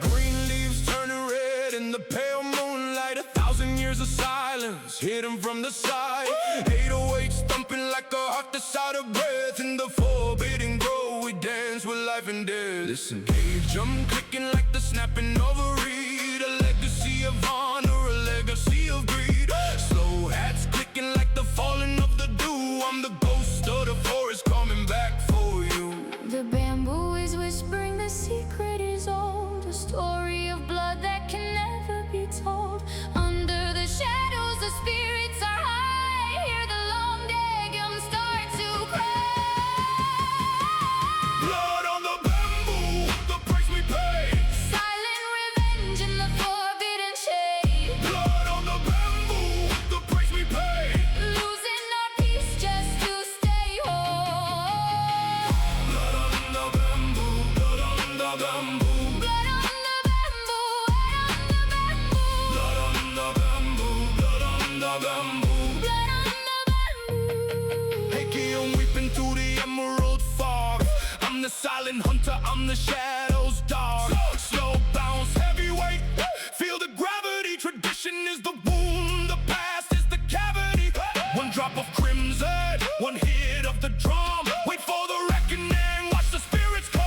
Green leaves turning red in the pale moonlight. 1,000 years of silence hidden from the sight. 808s thumping like a heart that's out of breath. In the forbidden grove we dance with life and death. Listen, gauge them clicking like the snapping of a reed. A legacy of honor, a legacy of greed. Slow hats clicking like the falling of the dew. I'm the ghost of the forest coming back for you. The bamboo is whispering, the secret is old. A story of blood that can never be told. Under the shadows the spirits are high. Hear the long dagum start to cry. Blood on the bamboo, the price we pay. Silent revenge in the forbidden shade. Blood on the bamboo, the price we pay. Losing our peace just to stay whole. Blood on the bamboo, blood on the bamboo. Blood on the bamboo, blood on the bamboo. Blood on the bamboo, blood on the bamboo. Blood on the bamboo. Hickey, I'm weeping through the emerald fog. I'm the silent hunter, I'm the shadows dog. Slow bounce, heavyweight, feel the gravity. Tradition is the wound, the past is the cavity. One drop of crimson, one hit of the drum. Wait for the reckoning, watch the spirits call.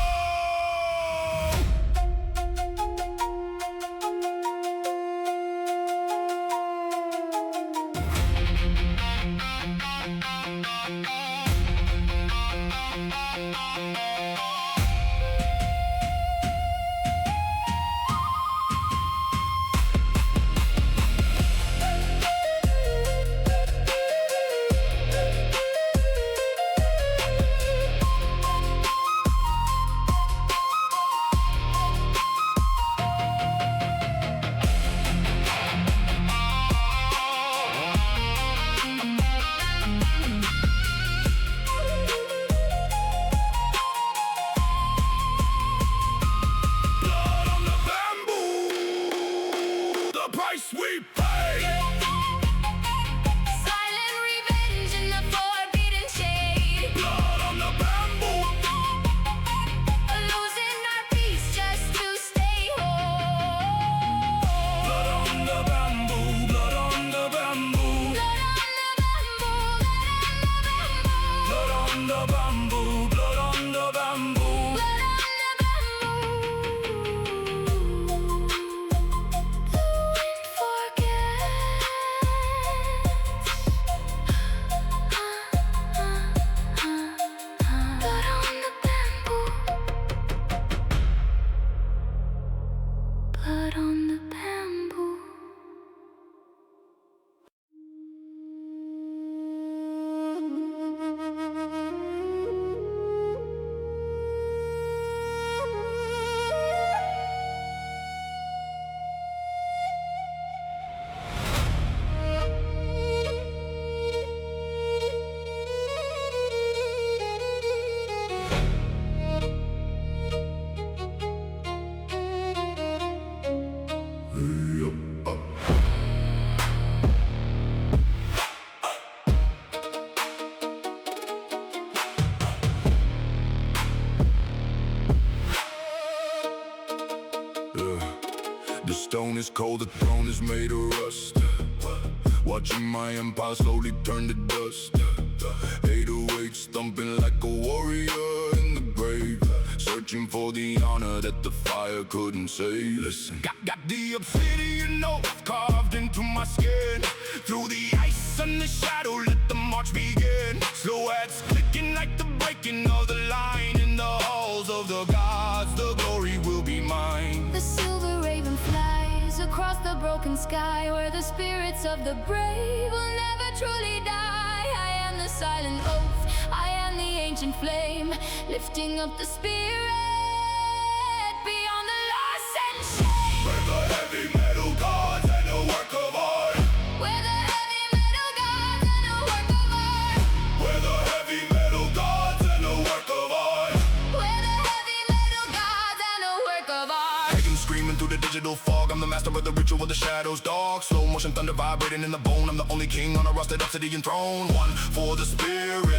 Blood on the bamboo, the price we pay. Silent revenge in the forbidden shade. Blood on the bamboo, Losing our peace just to stay whole. blood on the bamboo, blood on the bamboo. Blood on the bamboo, Blood on the bamboo, blood on the bamboo. blood on the bamboo. The wind forgets. Blood on the bamboo. Blood on the bamboo. The stone is cold, the throne is made of rust. Watching my empire slowly turn to dust. 808s thumping like a warrior in the grave, searching for the honor that the fire couldn't save. Listen, got the obsidian oath carved into my skin. Through the ice and the shadow, let the march begin. Slow ads clicking like the breaking of the line. In the halls of the gods, the glory will be mine. The silver raven flies across the broken sky, where the spirits of the brave will never truly die. I am the silent oath, I am the ancient flame, lifting up the spirit beyond the loss and shame. Where the heavy metal gods and a work of art. Where the heavy metal gods and a work of art. Where the heavy metal gods and a work of art. Where the heavy metal gods and a work of art. Take 'em screaming through the digital fog. I'm the master of the ritual of the shadows, dog. Slow motion thunder vibrating in the bone. I'm the only king on a rusted obsidian throne. One for the spirit,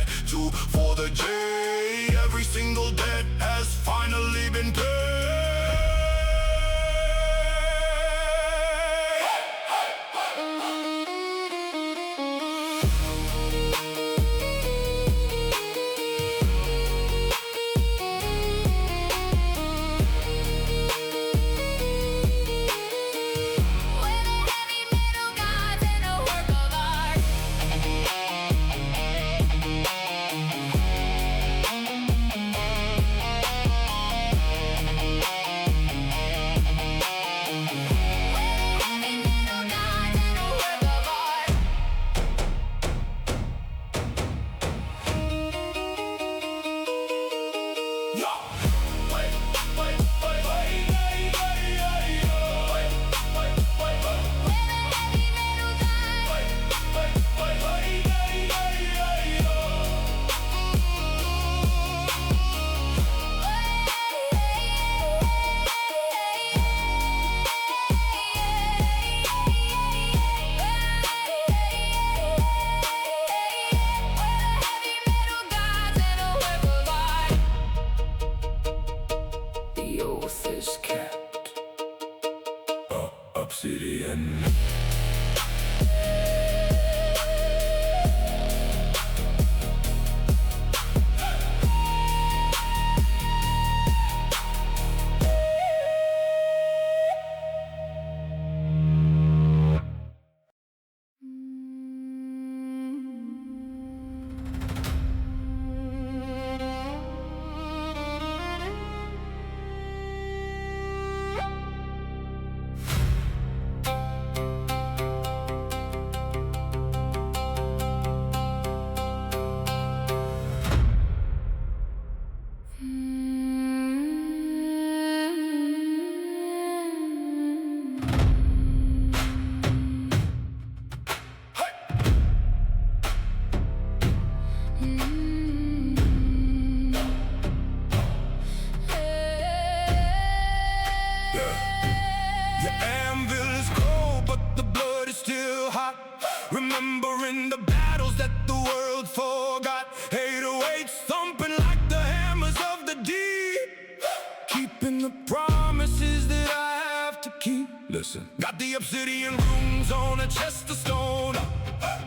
obsidian runes on a chest of stone.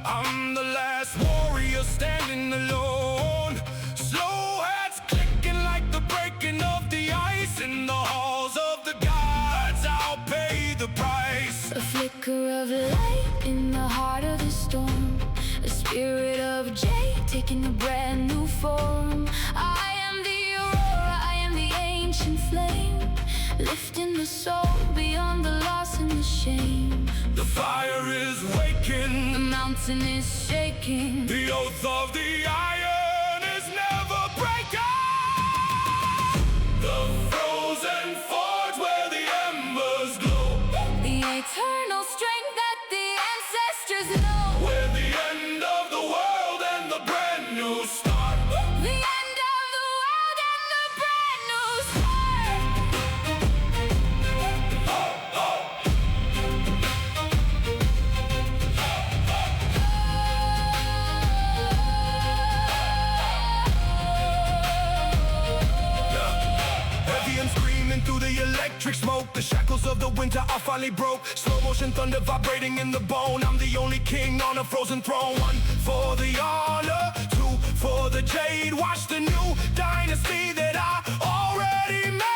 I'm the last warrior standing alone. Slow hats clicking like the breaking of the ice. In the halls of the gods, I'll pay the price. A flicker of light in the heart of the storm. A spirit of jade taking a brand new form. I am the aurora, I am the ancient flame, lifting the soul beyond the loss and the shame. The fire is waking, The mountain is shaking. the oath of the iron is never breaking. The frozen forge where the embers glow, The eternal strength that the ancestors know. where the end of the world and the brand new start. The end of the world and the brand new start. Heavy and screaming through the electric smoke. The shackles of the winter are finally broke. Slow motion thunder vibrating in the bone. I'm the only king on a frozen throne. One for the honor, two for the jade. Watch the new dynasty that I already made.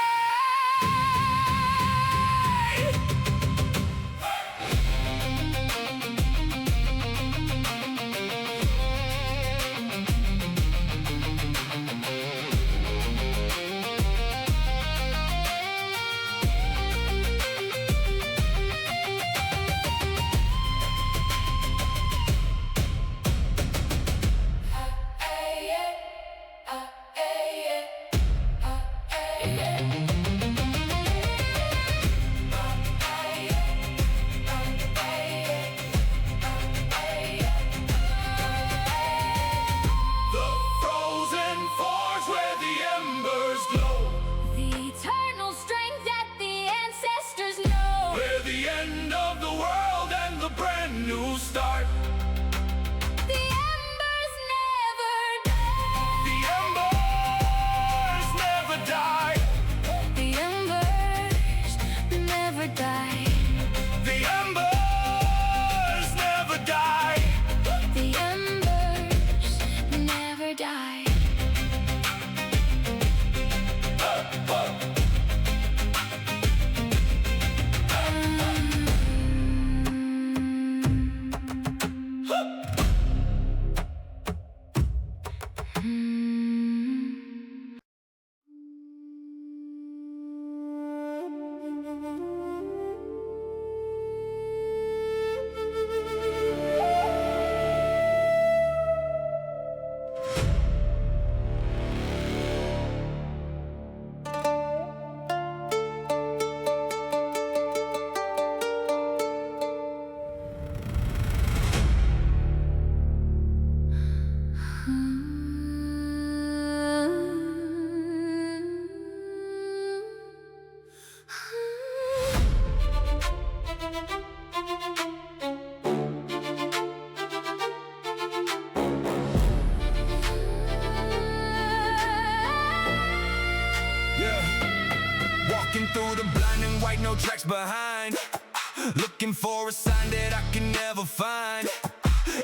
The frozen forge where the embers glow, The eternal strength that the ancestors know. where the end of the world and the brand new start. The embers never die. The embers never die. The embers never die. The embers never die. The embers never die. Walking through the blinding white, no tracks behind. Looking for a sign that I can never find.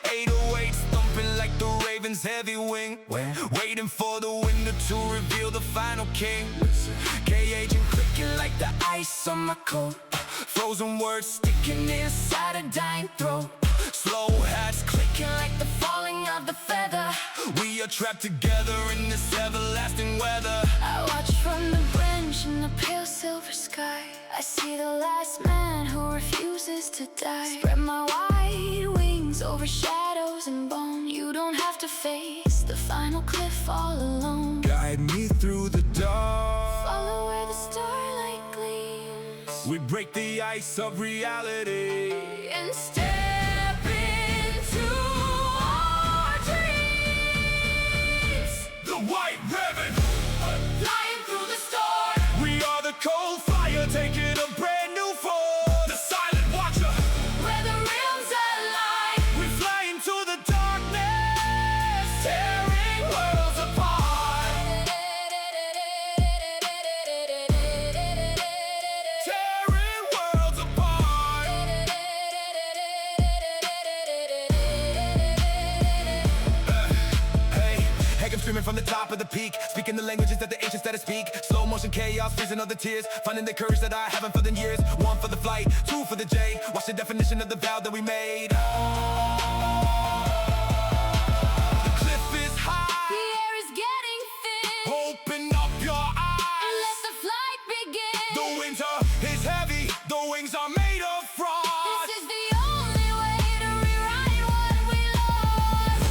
808s thumping like the raven's heavy wing. Waiting for the window to reveal the final king. K-agent clicking like the ice on my coat. Frozen words sticking inside a dying throat. Slow hats clicking like the falling of the feather. We are trapped together in this everlasting weather. I watch from the branch in the pale silver sky. I see the last man who refuses to die. Spread my wide wings over shadows and bone. You don't have to face the final cliff all alone. Guide me through the dark. Follow where the starlight gleams. We break the ice of reality. And step into our dreams. The white ribbon, Flying through the storm. we are the cold fire taking a brand new form. The silent watcher, Where the realms align. we fly into the darkness, tearing worlds apart. Tearing worlds apart. like I'm screaming from the top of the peak, speaking the languages that the ancients that I speak. Slow motion chaos, freezing all the tears, finding the courage that I haven't felt in years. One for the flight, two for the J. Watch the definition of the vow that we made. The cliff is high, The air is getting thin. open up your eyes And let the flight begin. The winter is heavy, the wings are made of frost. This is the only way to rewrite what we lost.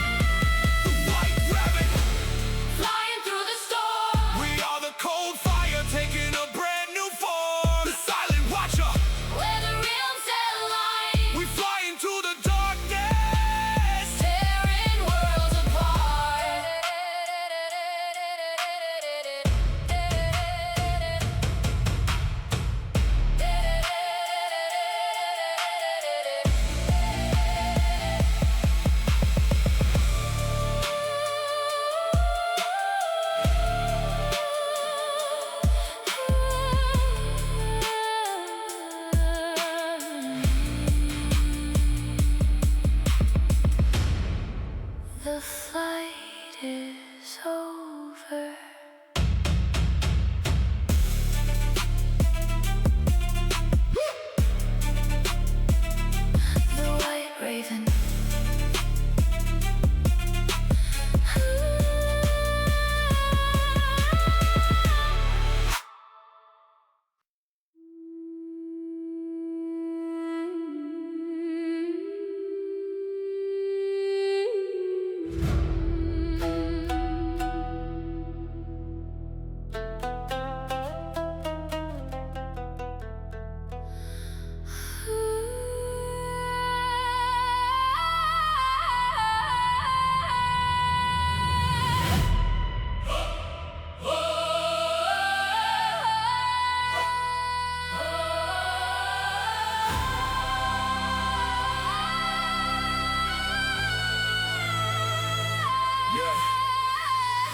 White rabbit, Flying through the storm. we are the cold fire taking a brand new form. The silent watcher, Where the realms align. we fly into the darkness. Tearing worlds apart. The flight is over. The white raven.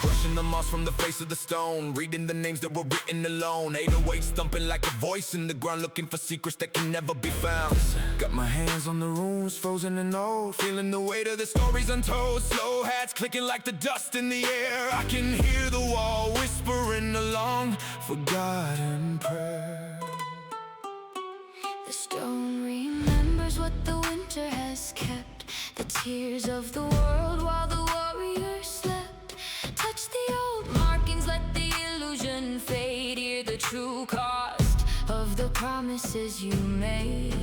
Brushing the moss from the face of the stone, reading the names that were written alone. 808s thumping like a voice in the ground, looking for secrets that can never be found. Got my hands on the runes, frozen and old, feeling the weight of the stories untold. Slow hats clicking like the dust in the air. I can hear the wall whispering along forgotten prayer. The stone remembers what the winter has kept. The tears of the world while the warriors slept. Touch the old markings, let the illusion fade. Hear the true cost of the promises you made.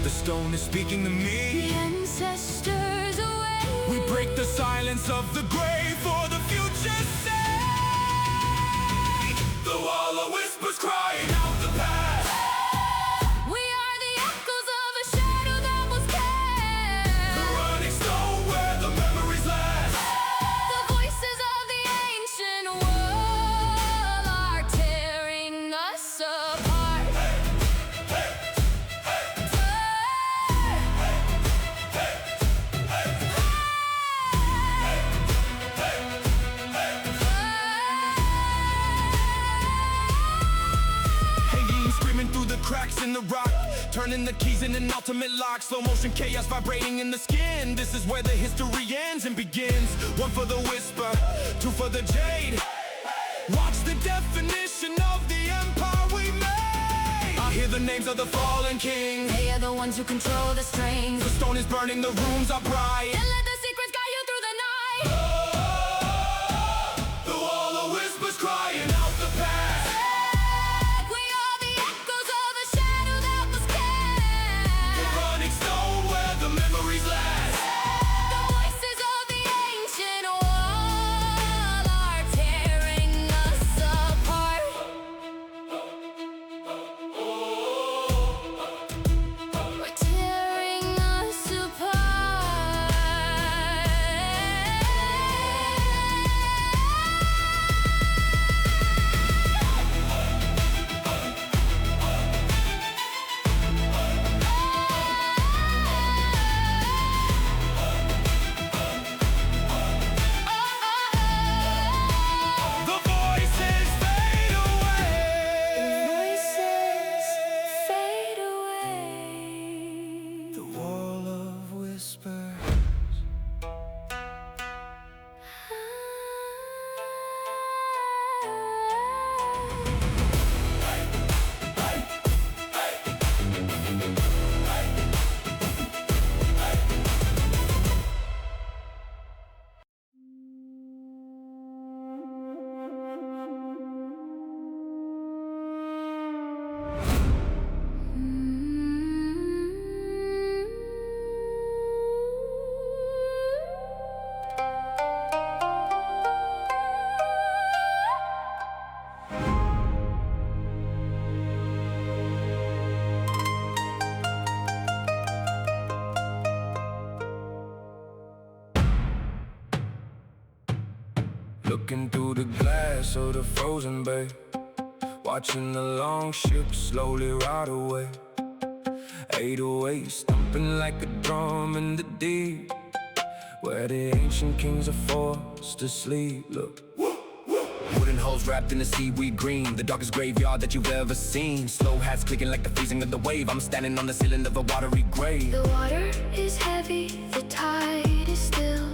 The stone is speaking to The me. ancestors away. We break the silence of the grave for the future's sake. The wall of whispers crying out the past. We are the echoes of a shadow that was cast. The running stone where the memories last. The voices of the ancient world are tearing us apart. Hanging, screaming through the cracks in the rock, turning the keys in an ultimate lock. Slow motion chaos vibrating in the skin. This is where the history ends and begins. One for the whisper, two for the jade. Watch the definition of the empire we made. I hear the names of the fallen kings. They are the ones who control the strings. The stone is burning, the rooms are bright. And let the secrets guide you through the night. The wall of whispers crying out the past. We are the echoes of a shadow that was cast. The running stone where the memories last. The voices of the ancient world are tearing us apart. We're tearing us apart. looking through the glass of the frozen bay, watching the long ship slowly ride away. 808 thumping like a drum in the deep, where the ancient kings are forced to sleep. Look, wooden hulls wrapped in the seaweed green, the darkest graveyard that you've ever seen. Slow hats clicking like the freezing of the wave. I'm standing on the ceiling of a watery grave. The water is heavy, the tide is still,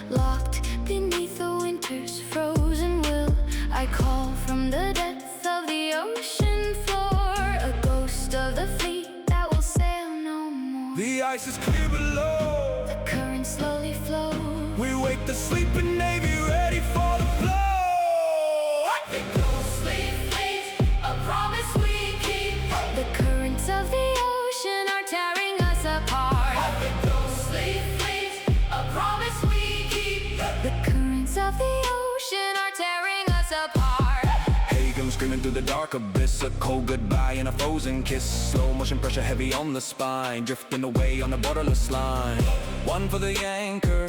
locked beneath the winter's frozen will. I call from the depth of the ocean floor, a ghost of the fleet that will sail no more. The ice is clear below, The currents slowly flow. we wake the sleeping navy ready for the blow. The ghostly fleet, a promise we keep. The currents of the ocean are tearing us apart. The ghostly fleet, a promise we keep. The currents of the ocean are tearing us apart. Hagen screaming through the dark abyss, a cold goodbye and a frozen kiss. Slow motion pressure heavy on the spine, drifting away on a borderless line. One for the anchor,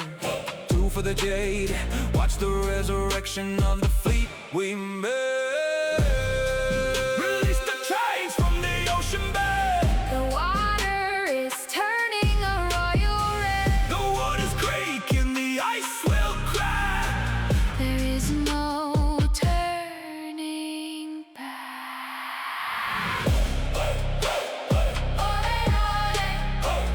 two for the jade. Watch the resurrection of the fleet we made. Release the chains from the ocean bed. The water is turning a royal red. The waters creak and the ice will crack. There is no turning back. Ole, ole. Ole, ole.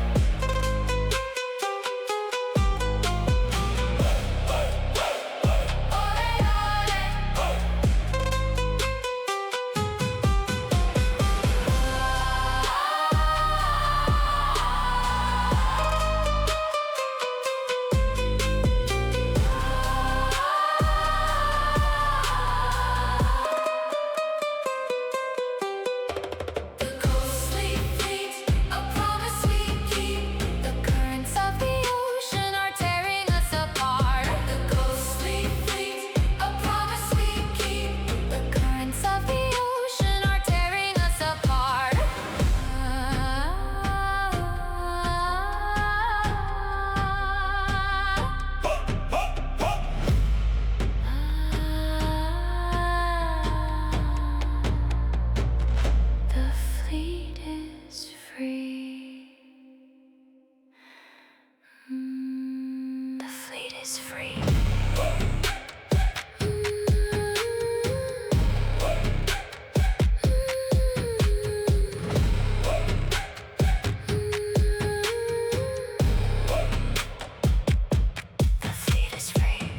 The ghostly fleet, a promise we keep. The currents of the ocean are tearing us apart. The ghostly fleet, a promise we keep. The currents of the ocean are tearing us apart. The fleet is free. The fleet is free. The fleet is free.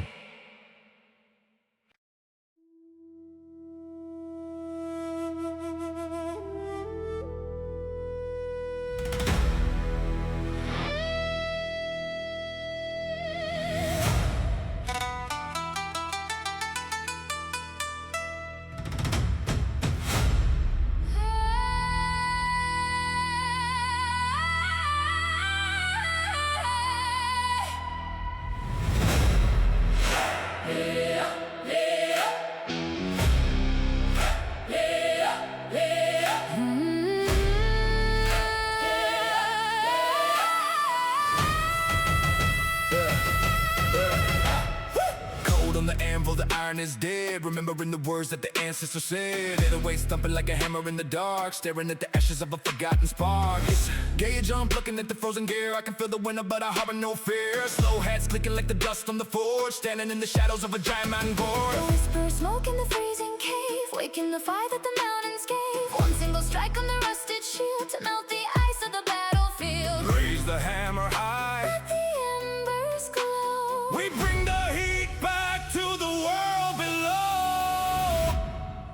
Cold on the anvil, the iron is dead. Remembering the words that the ancestors said. 808 thumping like a hammer in the dark, staring at the ashes of a forgotten spark. It's gauge on, looking at the frozen gear. I can feel the winter, but I harbor no fear. Slow hats clicking like the dust on the forge, standing in the shadows of a giant mountain gourd. The whisper of smoke in the freezing cave, waking the fire that the mountains gave. One single strike on the rusted shield to melt the ice of the battlefield. Raise the hammer high, Let the embers glow. we bring the heat back to the world below.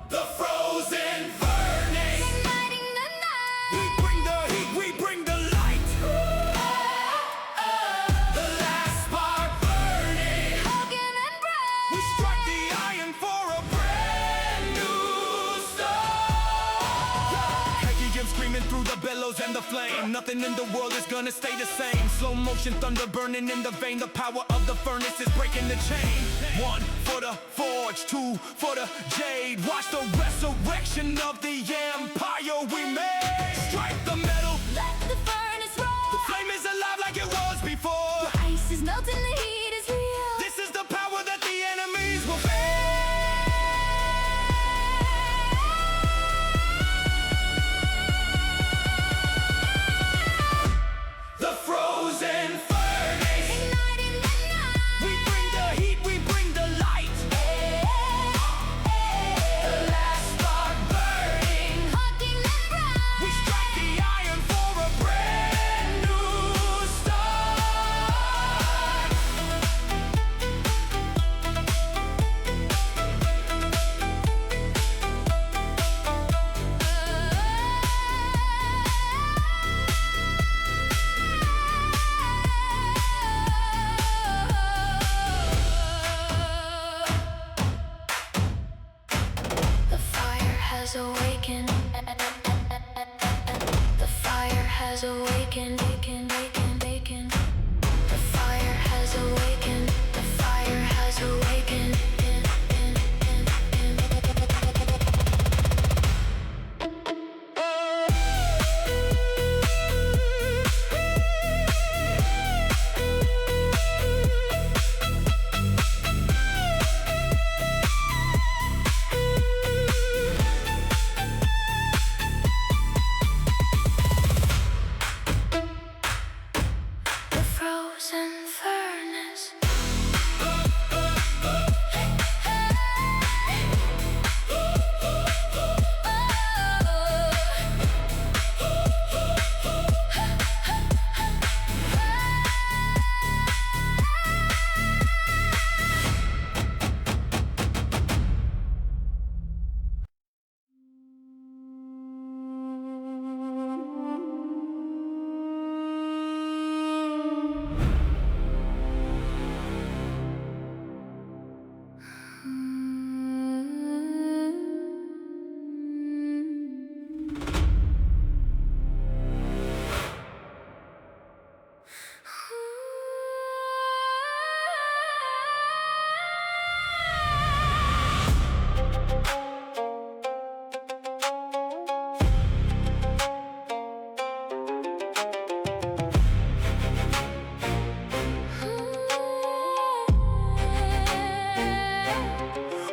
The frozen burning, Igniting the night. we bring the heat, we bring the light. The last spark burning, Again and bright. we strike the iron for a brand new start. Khaki gems screaming through the bellows and the flame. Nothing in the world is gonna stay the same. Slow motion thunder burning in the vein. The power of the furnace is breaking the chain. One for the forge, two for the jade. Watch the resurrection of the empire we made. Strike the metal, Let the furnace roar. the flame is alive like it was before. The ice is melting, the heat is real. This is the power that the enemies will feel. has awakened. The fire has awakened. The fire has awakened. The fire has awakened. Frozen furnace.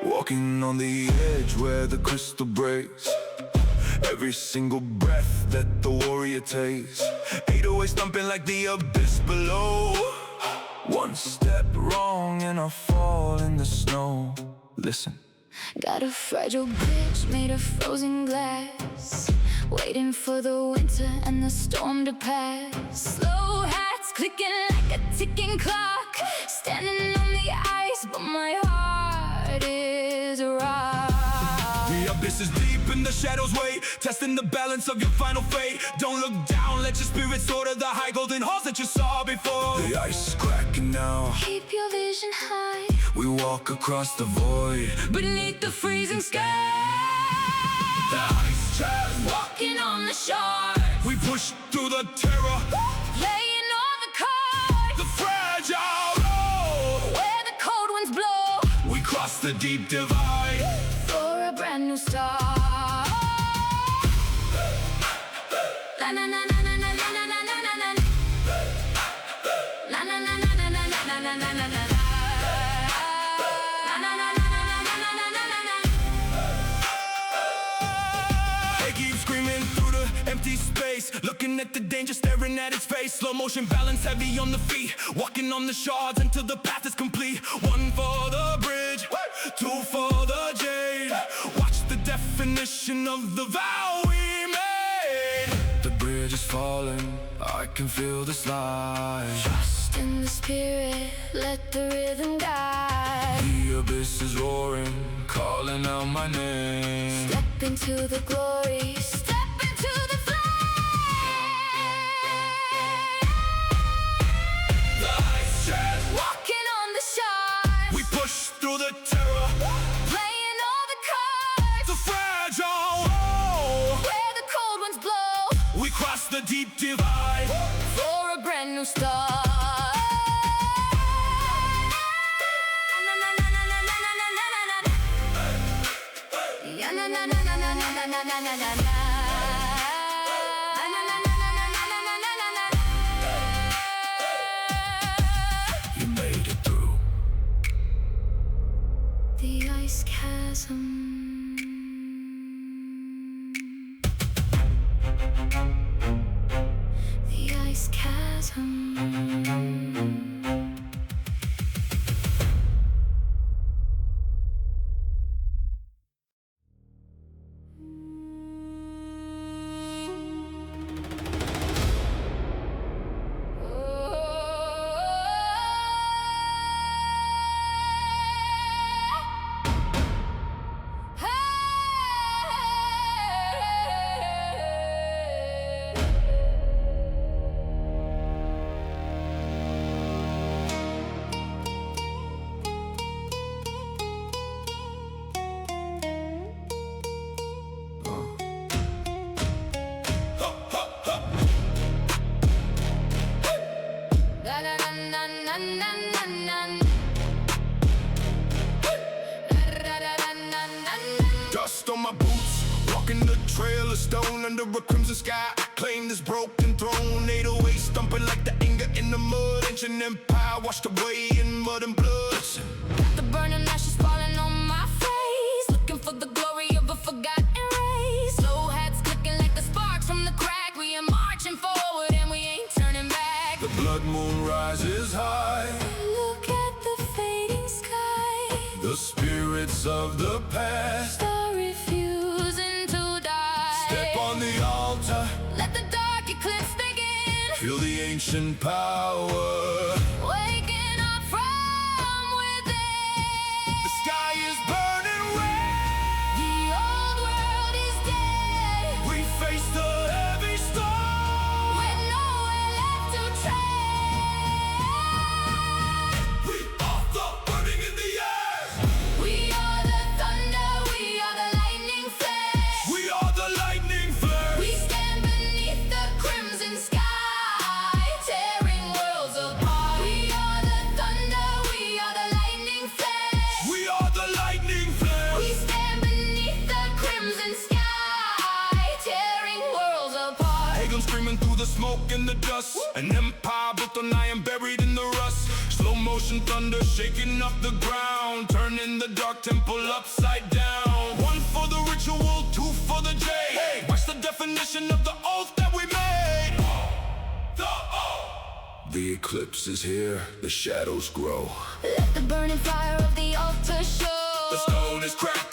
Walking on the edge where the crystal breaks. Every single breath that the warrior takes. 808 thumping like the abyss below. One step wrong and I fall in the snow. Listen. Got a fragile bridge made of frozen glass, waiting for the winter and the storm to pass. Slow hats clicking like a ticking clock, standing on the ice, but my heart is rock. The abyss is deep and the shadows wait, testing the balance of your final fate. Don't look down, let your spirit soar to the high golden halls that you saw before. The ice is cracking now. Keep your vision high. We walk across the void Beneath the freezing sky, The ice child walking on the shore, we push through the terror, laying on the cards, the fragile road. where the cold winds blow, We cross the deep divide. for a brand new start. La na na na na na na na na na na na. La na na na na na na na na na na na. La na na na na na na na na na na. They keep screaming through the empty space, looking at the danger, staring at its face. Slow motion balance heavy on the feet, walking on the shards until the path is complete. One for the bridge, two for the jade. Watch the definition of the vow we made. The bridge is falling, I can feel the slide. Trust in the spirit, let the rhythm guide. The abyss is roaring, calling out my name. Step into the glory, step into the flame. The ice chest, Walking on the shore, we push through the terror, playing all the cards, the fragile road. where the cold winds blow, We cross the deep divide. for a brand new start. Na na na na na na na na na na na. Ya na na na na na na na na na na na na. Na na na na na na na na na na na. You made it through. The ice chasm. The ice chasm. stone under a crimson sky. I claim this broken throne. 808 stumping like the anger in the mud. Ancient empire washed away in mud and blood. Got the burning ashes falling on my face, looking for the glory of a forgotten race. Slow hats clicking like the sparks from the crack. We are marching forward and we ain't turning back. The blood moon rises high. Look at the fading sky. The spirits of the past Are refusing to die. step on the altar. Let the dark eclipse begin. Feel the ancient power. Waking up from within. The sky is burning red. The old world is dead. We face the heavy storm. With nowhere left to tread. We are the burning in the air. We are the thunder, we are the lightning flash. We are the lightning flash. We stand beneath the crimson sky, tearing worlds apart. We are the thunder, we are the lightning flash. We are the lightning flash. We stand beneath the crimson sky, tearing worlds apart. Hagen screaming through the smoke and the dust. An empire built on iron, buried in the rust. Slow motion thunder shaking up the ground, turning the dark temple upside down. One for the ritual, two for the jade. Hey, what's the definition of the oath that we made? The oath. The eclipse is here, the shadows grow. Let the burning fire of the altar show. The stone is cracked